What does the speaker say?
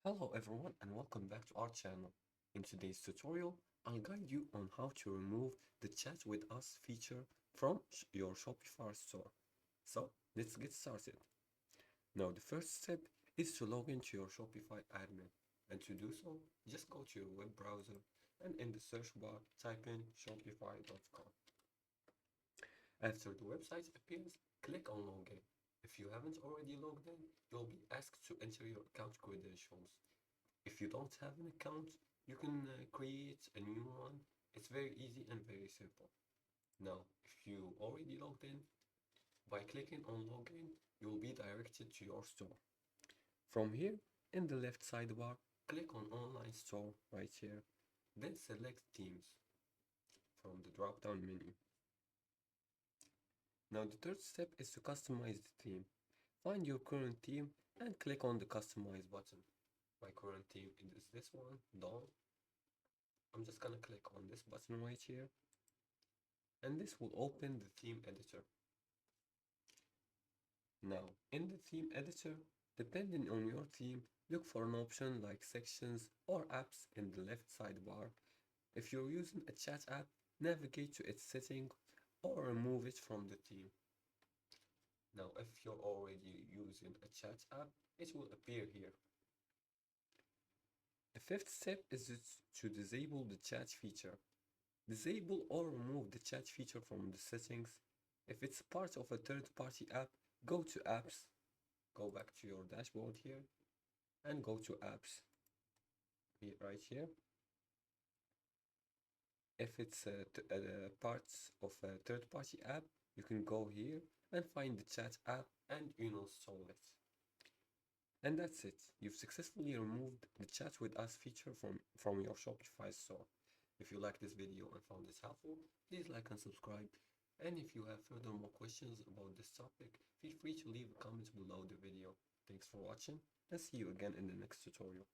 Hello everyone and welcome back to our channel. In today's tutorial, I'll guide you on how to remove the chat with us feature from your Shopify store. So let's get started. Now the first step is to log into your Shopify admin. And to do so, just go to your web browser and in the search bar type in shopify.com. After the website appears, click on login. If you haven't already logged in, you'll be asked to enter your account credentials. If you don't have an account, you can create a new one. It's very easy and very simple. Now, if you already logged in, by clicking on login, you will be directed to your store. From here, in the left sidebar, click on online store right here. Then select themes from the drop-down menu. Now the third step is to customize the theme. Find your current theme and click on the customize button. My current theme is this one, Dawn. I'm just gonna click on this button right here, and this will open the theme editor. Now, in the theme editor, depending on your theme, look for an option like sections or apps in the left sidebar. If you're using a chat app, navigate to its settings or remove it from the theme. Now, if you're already using a chat app, it will appear here. The fifth step is to disable the chat feature. Disable or remove the chat feature from the settings. If it's part of a third-party app, go to Apps, go back to your dashboard here, and go to Apps, right here. If it's parts of a third-party app, you can go here and find the chat app and uninstall it. And that's it. You've successfully removed the chat with us feature from your Shopify store. If you like this video and found this helpful, please like and subscribe. And if you have further more questions about this topic, feel free to leave a comment below the video. Thanks for watching and see you again in the next tutorial.